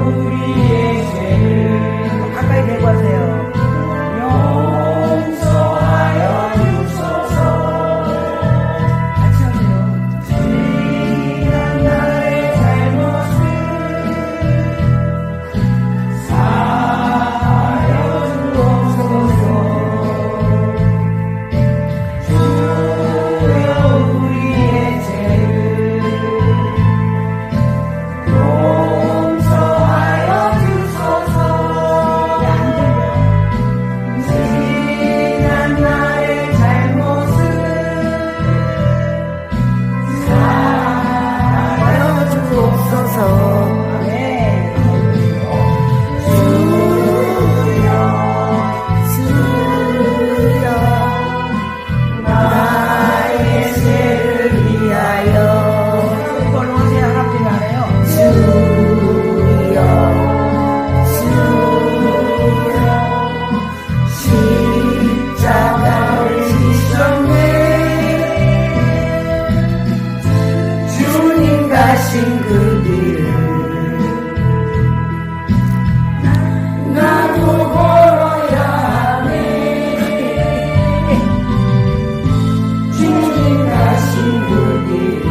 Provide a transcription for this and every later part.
우리의 죄를 가까이 대고 하세요. 용서하여 주소서. 같이 하세요. 지난 나의 잘못을 사하여 주옵소서. 주여 우리의 죄를 용서하여 주소서. 지난 나의 잘못을 사하여 주옵소서. 아멘. 주여 나의 죄를 위하여. 이걸로 하세요. 하나님 안에요. 주여 십자가를 지셨네. 주님 가신 그 길을 나도 걸어야 하네. 주님 가신 그 길을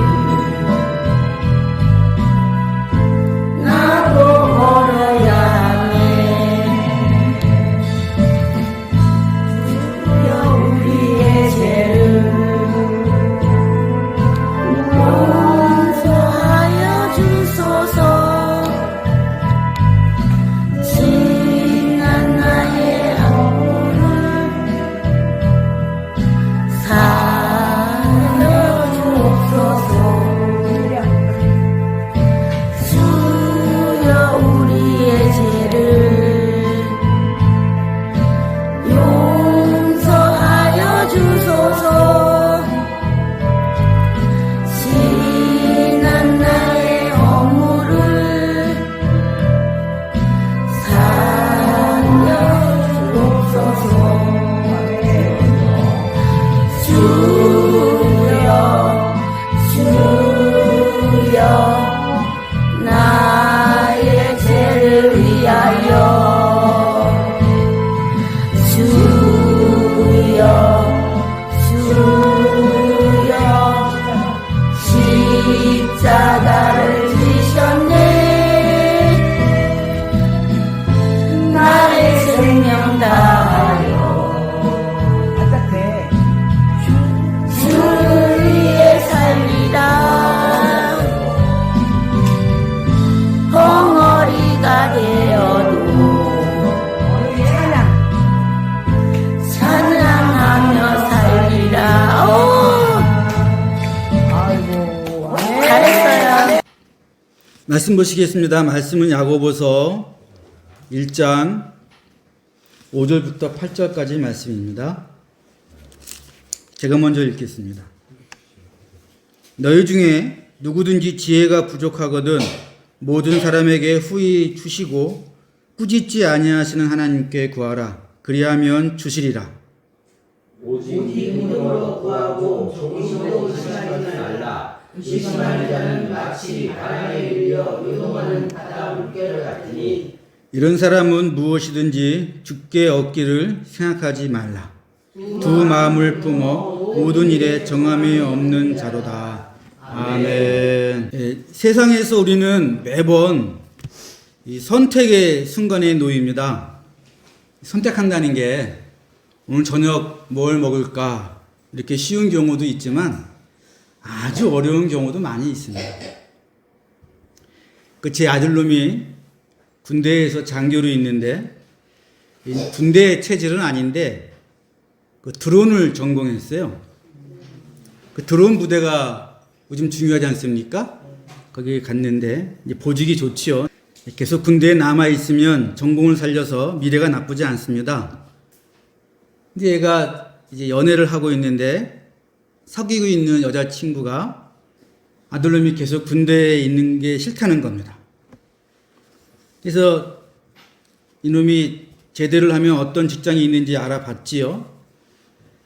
나도 걸어야 하네. 주여 우리의 죄를 용서하여 주소서. 지난 나의 악물을 사하여 주옵소서. 주여 우리의 죄를 용서하여 주소서. 지난 나의 허물을 사하여 주옵소서. 주여 나의 죄를 위하여. 주여 십자가를 지셨네. 나의 생명 다하여 주를 위해 살리라. 벙어리가 되어도 찬양하며 살리라. 아이고, 잘했어요. 말씀 보시겠습니다. 말씀은 야고보서 1장 5절부터 8절까지 말씀입니다. 제가 먼저 읽겠습니다. 너희 중에 누구든지 지혜가 부족하거든 모든 사람에게 후히 주시고 꾸짖지 아니하시는 하나님께 구하라. 그리하면 주시리라. 오직 믿음으로 구하고 조금도 의심하지 말라. 의심하는 자는 마치 바람에 밀려 요동하는 바다 물결 같으니 이런 사람은 무엇이든지 주께 얻기를 생각하지 말라. 두 마음을 품어 모든 일에 정함이 없는 자로다. 아멘. 세상에서 우리는 매번 이 선택의 순간에 놓입니다. 선택한다는 게 오늘 저녁 뭘 먹을까 이렇게 쉬운 경우도 있지만 아주 어려운 경우도 많이 있습니다. 제 아들놈이 군대에서 장교로 있는데 군대 체질은 아닌데 드론을 전공했어요. 드론 부대가 요즘 중요하지 않습니까? 거기 갔는데 이제 보직이 좋지요. 계속 군대에 남아 있으면 전공을 살려서 미래가 나쁘지 않습니다. 근데 얘가 이제 연애를 하고 있는데 사귀고 있는 여자친구가 아들놈이 계속 군대에 있는 게 싫다는 겁니다. 그래서 이놈이 제대를 하면 어떤 직장이 있는지 알아봤지요.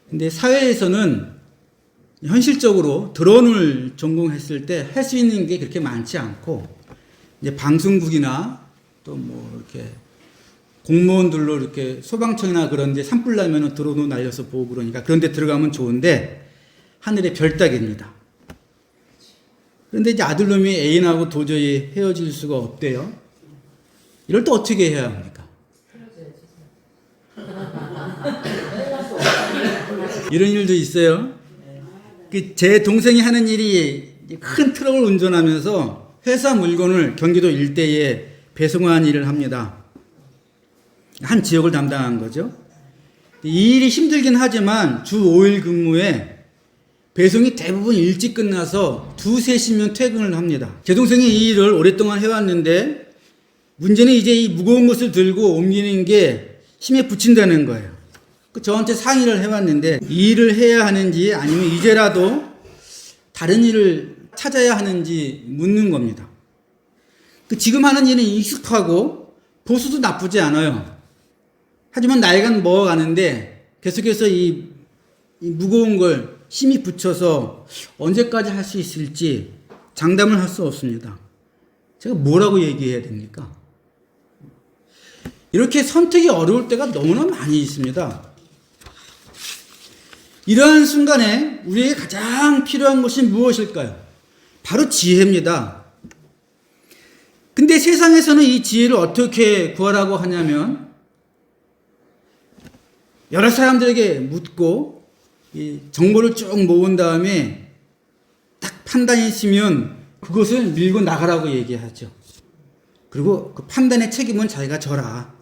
근데 사회에서는 현실적으로 드론을 전공했을 때 할 수 있는 게 그렇게 많지 않고 이제 방송국이나 또 뭐 이렇게 공무원들로 이렇게 소방청이나 그런 데 산불 나면은 드론으로 날려서 보고 그러니까 그런 데 들어가면 좋은데 하늘의 별 따기입니다. 그런데 이제 아들놈이 애인하고 도저히 헤어질 수가 없대요. 이럴 때 어떻게 해야 합니까? 이런 일도 있어요. 제 동생이 하는 일이 큰 트럭을 운전하면서 회사 물건을 경기도 일대에 배송한 일을 합니다. 한 지역을 담당한 거죠. 이 일이 힘들긴 하지만 주 5일 근무에 배송이 대부분 일찍 끝나서 2, 3시면 퇴근을 합니다. 제 동생이 이 일을 오랫동안 해왔는데 문제는 이제 이 무거운 것을 들고 옮기는 게 힘에 부친다는 거예요. 저한테 상의를 해왔는데 이 일을 해야 하는지 아니면 이제라도 다른 일을 찾아야 하는지 묻는 겁니다. 지금 하는 일은 익숙하고 보수도 나쁘지 않아요. 하지만 나이가 먹어가는데 계속해서 이 무거운 걸 힘이 붙여서 언제까지 할 수 있을지 장담을 할 수 없습니다. 제가 뭐라고 얘기해야 됩니까? 이렇게 선택이 어려울 때가 너무나 많이 있습니다. 이러한 순간에 우리에게 가장 필요한 것이 무엇일까요? 바로 지혜입니다. 근데 세상에서는 이 지혜를 어떻게 구하라고 하냐면 여러 사람들에게 묻고 이 정보를 쭉 모은 다음에 딱 판단이 있으면 그것을 밀고 나가라고 얘기하죠. 그리고 그 판단의 책임은 자기가 져라.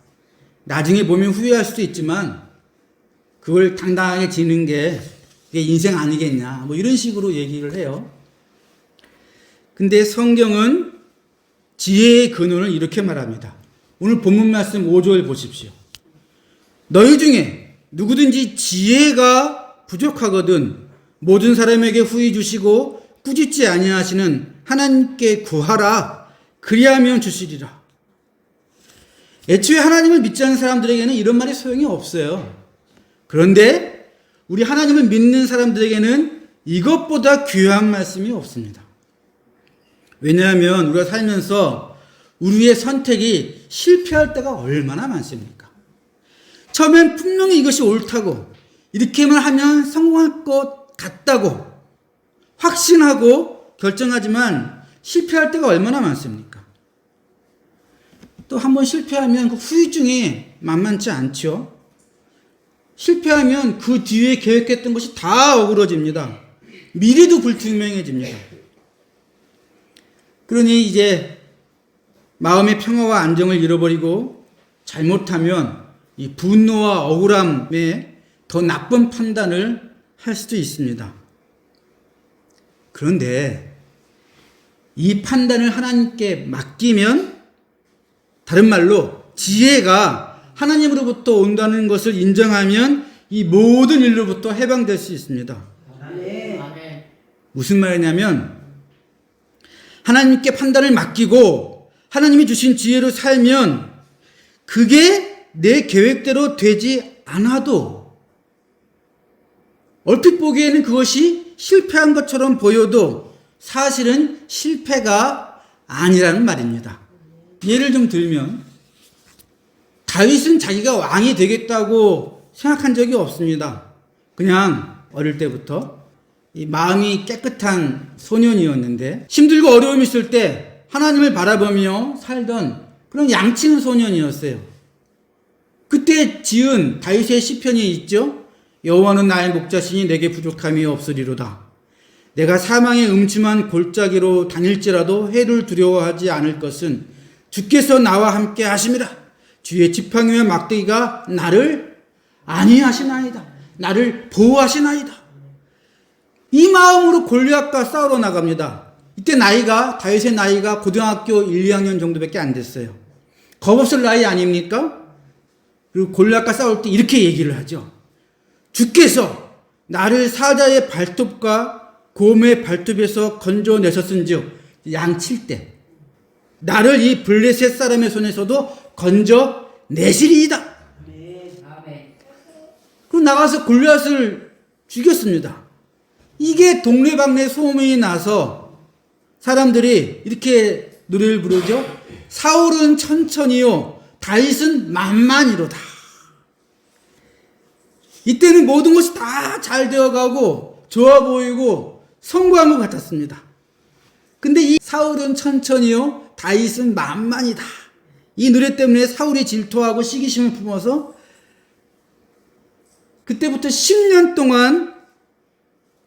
나중에 보면 후회할 수도 있지만 그걸 당당하게 지는 게 인생 아니겠냐. 뭐 이런 식으로 얘기를 해요. 근데 성경은 지혜의 근원을 이렇게 말합니다. 오늘 본문 말씀 5절 보십시오. 너희 중에 누구든지 지혜가 부족하거든 모든 사람에게 후히 주시고 꾸짖지 아니하시는 하나님께 구하라. 그리하면 주시리라. 애초에 하나님을 믿지 않는 사람들에게는 이런 말이 소용이 없어요. 그런데 우리 하나님을 믿는 사람들에게는 이것보다 귀한 말씀이 없습니다. 왜냐하면 우리가 살면서 우리의 선택이 실패할 때가 얼마나 많습니까? 처음엔 분명히 이것이 옳다고 이렇게만 하면 성공할 것 같다고 확신하고 결정하지만 실패할 때가 얼마나 많습니까? 또 한 번 실패하면 그 후유증이 만만치 않죠. 실패하면 그 뒤에 계획했던 것이 다 어그러집니다. 미래도 불투명해집니다. 그러니 이제 마음의 평화와 안정을 잃어버리고 잘못하면 이 분노와 억울함에 더 나쁜 판단을 할 수도 있습니다. 그런데 이 판단을 하나님께 맡기면 다른 말로 지혜가 하나님으로부터 온다는 것을 인정하면 이 모든 일로부터 해방될 수 있습니다. 무슨 말이냐면 하나님께 판단을 맡기고 하나님이 주신 지혜로 살면 그게 내 계획대로 되지 않아도 얼핏 보기에는 그것이 실패한 것처럼 보여도 사실은 실패가 아니라는 말입니다. 예를 좀 들면 다윗은 자기가 왕이 되겠다고 생각한 적이 없습니다. 그냥 어릴 때부터 이 마음이 깨끗한 소년이었는데 힘들고 어려움이 있을 때 하나님을 바라보며 살던 그런 양치는 소년이었어요. 그때 지은 다윗의 시편이 있죠. 여호와는 나의 목자시니 내게 부족함이 없으리로다. 내가 사망의 음침한 골짜기로 다닐지라도 해를 두려워하지 않을 것은 주께서 나와 함께 하심이라. 주의 지팡이와 막대기가 나를 안위하시나이다. 나를 보호하시나이다. 이 마음으로 골리앗과 싸우러 나갑니다. 이때 다윗의 나이가 고등학교 1, 2학년 정도밖에 안 됐어요. 겁없을 나이 아닙니까? 그리고 골리앗과 싸울 때 이렇게 얘기를 하죠. 주께서 나를 사자의 발톱과 곰의 발톱에서 건져내셨은즉 양칠 때 나를 이 블레셋 사람의 손에서도 건져내시리이다. 그리고 나가서 골리앗을 죽였습니다. 이게 동네방네 소문이 나서 사람들이 이렇게 노래를 부르죠. 사울은 천천히요, 다윗은 만만히로다. 이때는 모든 것이 다 잘 되어가고 좋아 보이고 성공한 것 같았습니다. 근데 이 사울은 천천히요, 다윗은 만만이다. 이 노래 때문에 사울이 질투하고 시기심을 품어서 그때부터 10년 동안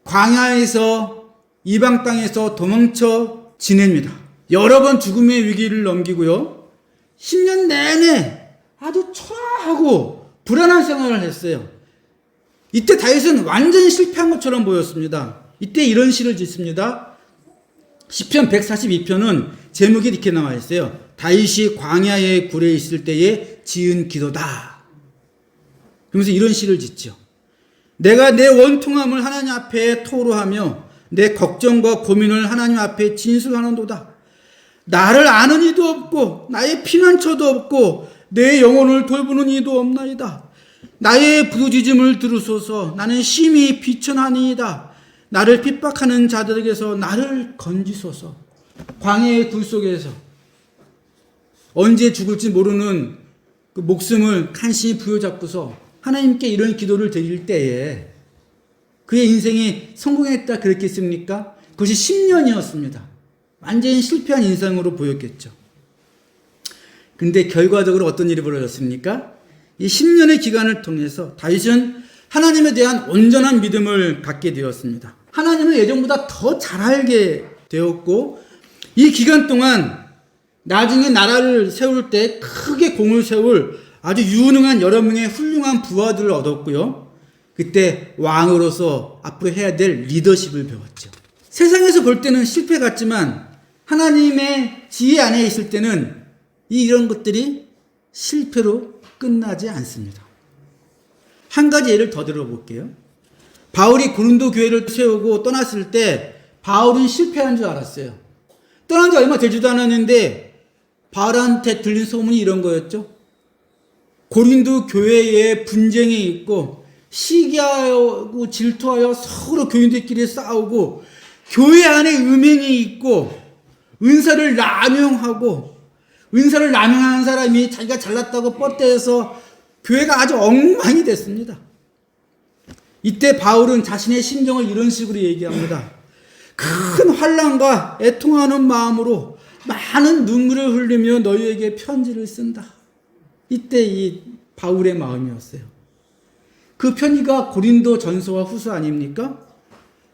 광야에서 이방 땅에서 도망쳐 지냅니다. 여러 번 죽음의 위기를 넘기고요. 10년 내내 아주 초라하고 불안한 생활을 했어요. 이때 다윗은 완전히 실패한 것처럼 보였습니다. 이때 이런 시를 짓습니다. 시편 142편은 제목이 이렇게 나와 있어요. 다윗이 광야의 굴에 있을 때에 지은 기도다. 그러면서 이런 시를 짓죠. 내가 내 원통함을 하나님 앞에 토로하며 내 걱정과 고민을 하나님 앞에 진술하는도다. 나를 아는 이도 없고 나의 피난처도 없고 내 영혼을 돌보는 이도 없나이다. 나의 부르짖음을 들으소서. 나는 심히 비천하니이다. 나를 핍박하는 자들에게서 나를 건지소서. 광야의 굴 속에서 언제 죽을지 모르는 그 목숨을 간신히 부여잡고서 하나님께 이런 기도를 드릴 때에 그의 인생이 성공했다 그랬겠습니까? 그것이 10년이었습니다. 완전히 실패한 인생으로 보였겠죠. 근데 결과적으로 어떤 일이 벌어졌습니까? 이 10년의 기간을 통해서 다윗은 하나님에 대한 온전한 믿음을 갖게 되었습니다. 하나님을 예전보다 더 잘 알게 되었고, 이 기간 동안 나중에 나라를 세울 때 크게 공을 세울 아주 유능한 여러 명의 훌륭한 부하들을 얻었고요. 그때 왕으로서 앞으로 해야 될 리더십을 배웠죠. 세상에서 볼 때는 실패 같지만 하나님의 지혜 안에 있을 때는 이런 것들이 실패로 끝나지 않습니다. 한 가지 예를 더 들어볼게요. 바울이 고린도 교회를 세우고 떠났을 때 바울은 실패한 줄 알았어요. 떠난 지 얼마 되지도 않았는데 바울한테 들린 소문이 이런 거였죠. 고린도 교회에 분쟁이 있고 시기하고 질투하여 서로 교인들끼리 싸우고 교회 안에 음행이 있고 은사를 남용하고 은사를 남용하는 사람이 자기가 잘났다고 뻗대서 교회가 아주 엉망이 됐습니다. 이때 바울은 자신의 심정을 이런 식으로 얘기합니다. 큰 환난과 애통하는 마음으로 많은 눈물을 흘리며 너희에게 편지를 쓴다. 이때 이 바울의 마음이었어요. 그 편지가 고린도 전서와 후서 아닙니까?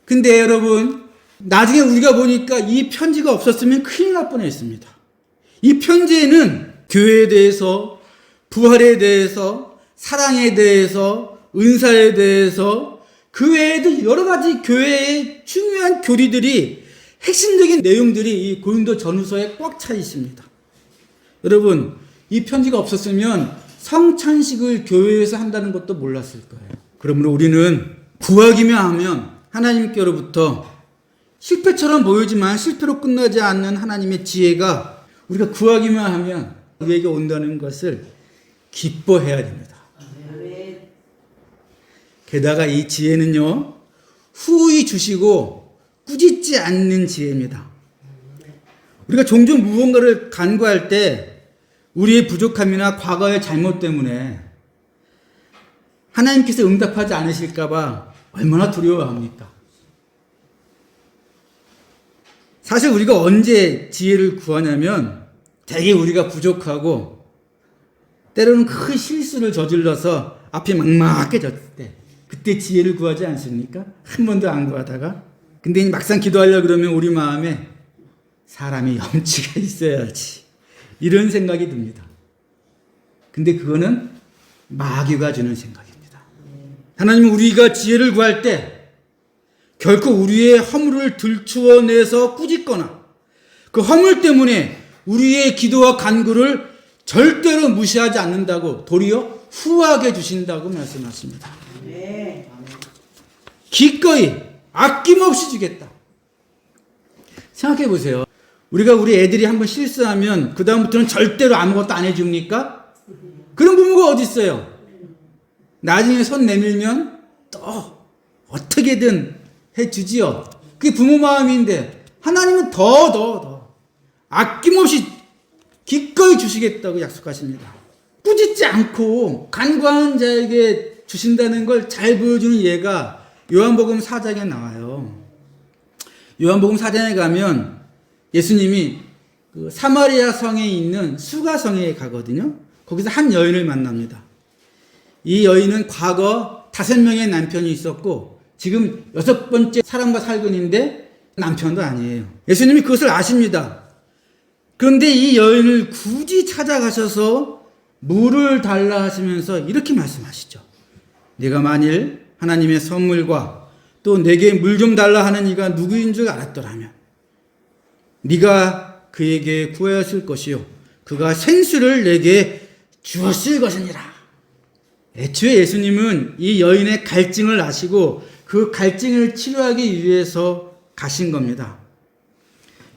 근데 여러분, 나중에 우리가 보니까 이 편지가 없었으면 큰일 날 뻔했습니다. 이 편지에는 교회에 대해서, 부활에 대해서, 사랑에 대해서, 은사에 대해서, 그 외에도 여러 가지 교회의 중요한 교리들이, 핵심적인 내용들이 이 고린도 전후서에 꽉 차 있습니다. 여러분, 이 편지가 없었으면 성찬식을 교회에서 한다는 것도 몰랐을 거예요. 그러므로 우리는 구하기만 하면 하나님께로부터 실패처럼 보이지만 실패로 끝나지 않는 하나님의 지혜가 우리가 구하기만 하면 우리에게 온다는 것을 기뻐해야 됩니다. 게다가 이 지혜는요, 후히 주시고 꾸짖지 않는 지혜입니다. 우리가 종종 무언가를 간구할 때 우리의 부족함이나 과거의 잘못 때문에 하나님께서 응답하지 않으실까봐 얼마나 두려워합니까? 사실 우리가 언제 지혜를 구하냐면 되게 우리가 부족하고 때로는 큰 실수를 저질러서 앞이 막막해졌을 때 그때 지혜를 구하지 않습니까? 한 번도 안 구하다가. 근데 막상 기도하려고 그러면 우리 마음에 사람이 염치가 있어야지 이런 생각이 듭니다. 근데 그거는 마귀가 주는 생각입니다. 하나님은 우리가 지혜를 구할 때 결코 우리의 허물을 들추어내서 꾸짖거나 그 허물 때문에 우리의 기도와 간구를 절대로 무시하지 않는다고 도리어 후하게 주신다고 말씀하십니다. 기꺼이 아낌없이 주겠다. 생각해 보세요. 우리가 우리 애들이 한번 실수하면 그 다음부터는 절대로 아무것도 안 해줍니까? 그런 부모가 어디 있어요? 나중에 손 내밀면 또 어떻게든 해주지요. 그게 부모 마음인데 하나님은 더 아낌없이 기꺼이 주시겠다고 약속하십니다. 꾸짖지 않고 간구하는 자에게 주신다는 걸 잘 보여주는 예가 요한복음 4장에 나와요. 요한복음 4장에 가면 예수님이 그 사마리아 성에 있는 수가성에 가거든요. 거기서 한 여인을 만납니다. 이 여인은 과거 5명의 남편이 있었고 지금 6번째 사람과 살고 있는데 남편도 아니에요. 예수님이 그것을 아십니다. 그런데 이 여인을 굳이 찾아가셔서 물을 달라 하시면서 이렇게 말씀하시죠. 네가 만일 하나님의 선물과 또 내게 물 좀 달라 하는 이가 누구인 줄 알았더라면 네가 그에게 구하였을 것이요 그가 생수를 내게 주었을 것이니라. 애초에 예수님은 이 여인의 갈증을 아시고 그 갈증을 치료하기 위해서 가신 겁니다.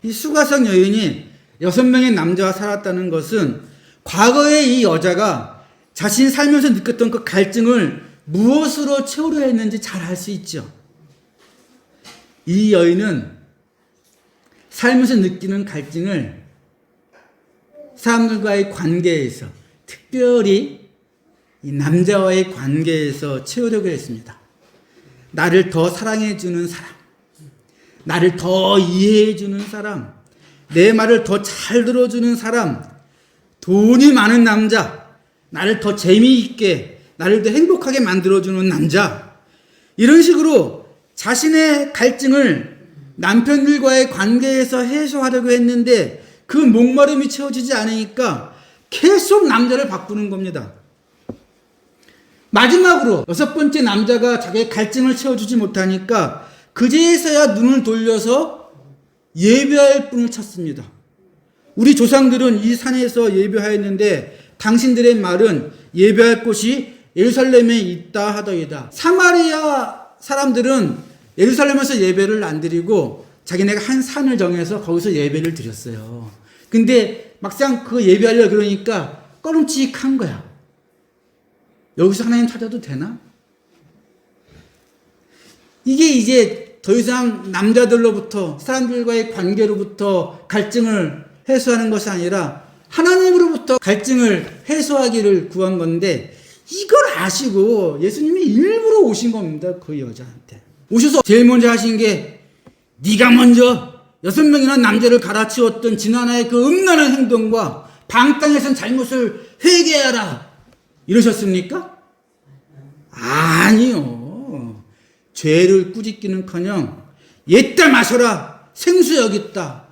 이 수가성 여인이 6명의 남자와 살았다는 것은 과거에 이 여자가 자신이 살면서 느꼈던 그 갈증을 무엇으로 채우려 했는지 잘 알 수 있죠. 이 여인은 살면서 느끼는 갈증을 사람들과의 관계에서, 특별히 이 남자와의 관계에서 채우려고 했습니다. 나를 더 사랑해주는 사람, 나를 더 이해해주는 사람, 내 말을 더 잘 들어주는 사람, 돈이 많은 남자, 나를 더 재미있게, 나를 더 행복하게 만들어주는 남자, 이런 식으로 자신의 갈증을 남편들과의 관계에서 해소하려고 했는데 그 목마름이 채워지지 않으니까 계속 남자를 바꾸는 겁니다. 마지막으로 6번째 남자가 자기의 갈증을 채워주지 못하니까 그제서야 눈을 돌려서 예배할 분을 찾습니다. 우리 조상들은 이 산에서 예배하였는데 당신들의 말은 예배할 곳이 예루살렘에 있다 하더이다. 사마리아 사람들은 예루살렘에서 예배를 안 드리고 자기네가 한 산을 정해서 거기서 예배를 드렸어요. 근데 막상 그 예배하려고 그러니까 꺼름칙한 거야. 여기서 하나님 찾아도 되나? 이게 이제 더 이상 남자들로부터 사람들과의 관계로부터 갈증을 해소하는 것이 아니라 하나님으로부터 갈증을 해소하기를 구한 건데 이걸 아시고 예수님이 일부러 오신 겁니다. 그 여자한테. 오셔서 제일 먼저 하신 게 네가 먼저 6명이나 남자를 갈아치웠던 지난해의 그 음란한 행동과 방땅에선 잘못을 회개하라 이러셨습니까? 아니요. 죄를 꾸짖기는커녕 옛다 마셔라 생수 여기 있다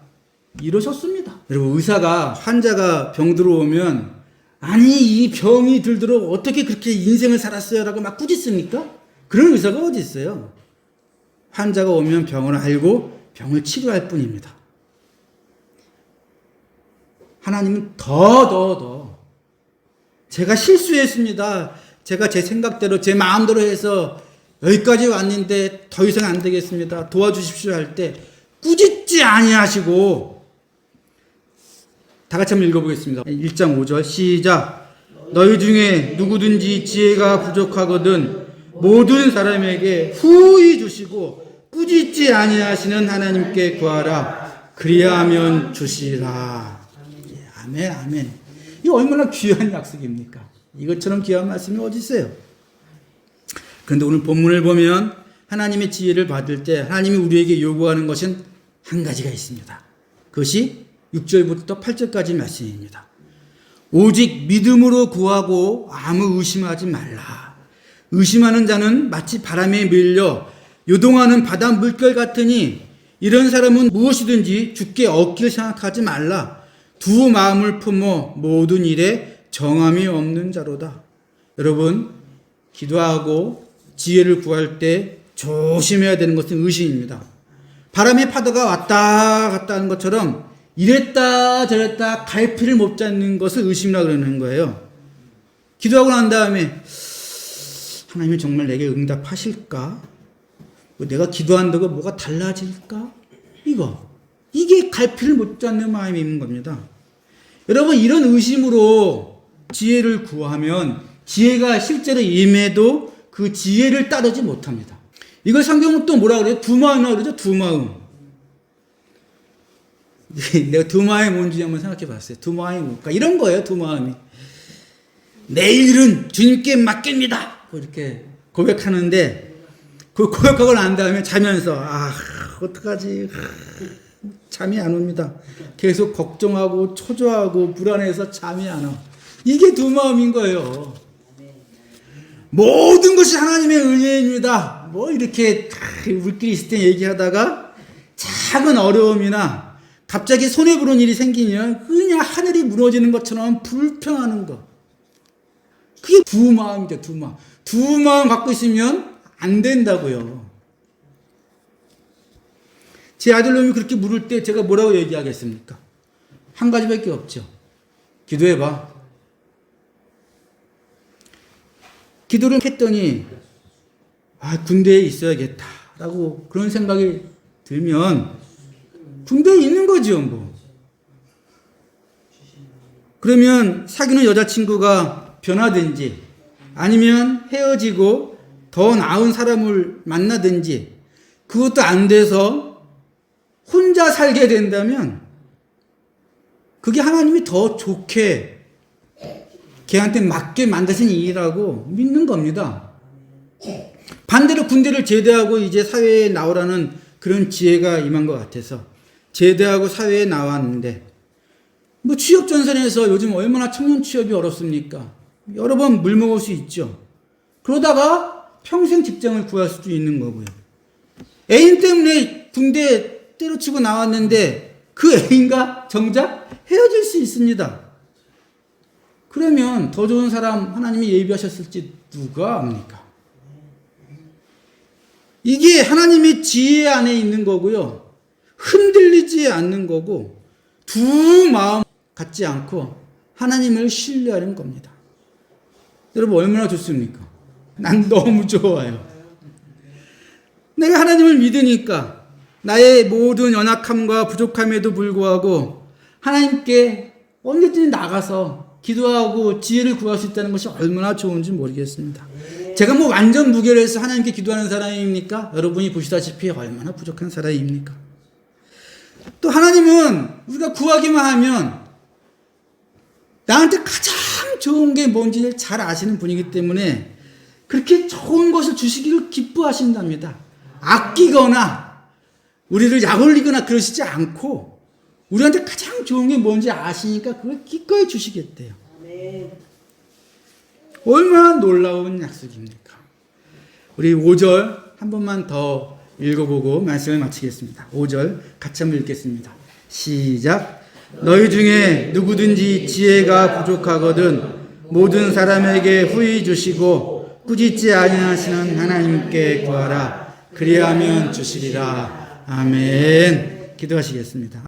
이러셨습니다. 여러분, 의사가 환자가 병 들어오면 아니 이 병이 들도록 어떻게 그렇게 인생을 살았어요 라고 막 꾸짖습니까? 그런 의사가 어디 있어요. 환자가 오면 병을 알고 병을 치료할 뿐입니다. 하나님은 더 제가 실수했습니다. 제가 제 생각대로 제 마음대로 해서 여기까지 왔는데 더 이상 안 되겠습니다. 도와주십시오 할 때 꾸짖지 아니하시고, 다 같이 한번 읽어보겠습니다. 1장 5절 시작. 너희 중에 누구든지 지혜가 부족하거든 모든 사람에게 후히 주시고 꾸짖지 아니하시는 하나님께 구하라. 그리하면 주시라. 아멘, 아멘. 이 얼마나 귀한 약속입니까? 이것처럼 귀한 말씀이 어디 있어요? 그런데 오늘 본문을 보면 하나님의 지혜를 받을 때 하나님이 우리에게 요구하는 것은 한 가지가 있습니다. 그것이 6절부터 8절까지 말씀입니다. 오직 믿음으로 구하고 아무 의심하지 말라. 의심하는 자는 마치 바람에 밀려 요동하는 바다 물결 같으니 이런 사람은 무엇이든지 주께 얻길 생각하지 말라. 두 마음을 품어 모든 일에 정함이 없는 자로다. 여러분, 기도하고 지혜를 구할 때 조심해야 되는 것은 의심입니다. 바람의 파도가 왔다 갔다 하는 것처럼 이랬다 저랬다 갈피를 못 잡는 것을 의심이라고 그러는 거예요. 기도하고 난 다음에 하나님이 정말 내게 응답하실까? 내가 기도한다고 뭐가 달라질까? 이게 갈피를 못 잡는 마음이 있는 겁니다. 여러분, 이런 의심으로 지혜를 구하면 지혜가 실제로 임해도 그 지혜를 따르지 못합니다. 이걸 성경은 또 뭐라 그래요? 두 마음이라고 그러죠? 두 마음. 내가 두 마음이 뭔지 한번 생각해 봤어요. 두 마음이 뭘까? 이런 거예요, 두 마음이. 내 일은 주님께 맡깁니다. 이렇게 고백하는데, 그 고백하고 난 다음에 자면서, 어떡하지? 잠이 안 옵니다. 계속 걱정하고, 초조하고, 불안해서 잠이 안 와. 이게 두 마음인 거예요. 모든 것이 하나님의 은혜입니다. 뭐 이렇게 우리끼리 있을 때 얘기하다가 작은 어려움이나 갑자기 손해보는 일이 생기면 그냥 하늘이 무너지는 것처럼 불평하는 거. 그게 두 마음이죠, 두 마음. 두 마음 갖고 있으면 안 된다고요. 제 아들놈이 그렇게 물을 때 제가 뭐라고 얘기하겠습니까? 한 가지밖에 없죠. 기도해봐. 기도를 했더니 군대에 있어야겠다라고 그런 생각이 들면 군대에 있는 거죠, 뭐. 그러면 사귀는 여자친구가 변하든지 아니면 헤어지고 더 나은 사람을 만나든지 그것도 안 돼서 혼자 살게 된다면 그게 하나님이 더 좋게 걔한테 맞게 만드신 일이라고 믿는 겁니다. 반대로 군대를 제대하고 이제 사회에 나오라는 그런 지혜가 임한 것 같아서 제대하고 사회에 나왔는데 뭐 취업 전선에서 요즘 얼마나 청년 취업이 어렵습니까? 여러 번 물먹을 수 있죠. 그러다가 평생 직장을 구할 수도 있는 거고요. 애인 때문에 군대 때려치고 나왔는데 그 애인과 정작 헤어질 수 있습니다. 그러면 더 좋은 사람 하나님이 예비하셨을지 누가 압니까? 이게 하나님의 지혜 안에 있는 거고요. 흔들리지 않는 거고 두 마음 갖지 않고 하나님을 신뢰하는 겁니다. 여러분 얼마나 좋습니까? 난 너무 좋아요. 내가 하나님을 믿으니까 나의 모든 연약함과 부족함에도 불구하고 하나님께 언제든지 나가서 기도하고 지혜를 구할 수 있다는 것이 얼마나 좋은지 모르겠습니다. 제가 뭐 완전 무결해서 하나님께 기도하는 사람입니까? 여러분이 보시다시피 얼마나 부족한 사람입니까? 또 하나님은 우리가 구하기만 하면 나한테 가장 좋은 게 뭔지를 잘 아시는 분이기 때문에 그렇게 좋은 것을 주시기를 기뻐하신답니다. 아끼거나 우리를 약올리거나 그러시지 않고 우리한테 가장 좋은 게 뭔지 아시니까 그걸 기꺼이 주시겠대요. 얼마나 놀라운 약속입니까? 우리 5절 한 번만 더 읽어보고 말씀을 마치겠습니다. 5절 같이 한번 읽겠습니다. 시작. 너희 중에 누구든지 지혜가 부족하거든 모든 사람에게 후히 주시고 꾸짖지 아니하시는 하나님께 구하라. 그리하면 주시리라. 아멘. 기도하시겠습니다.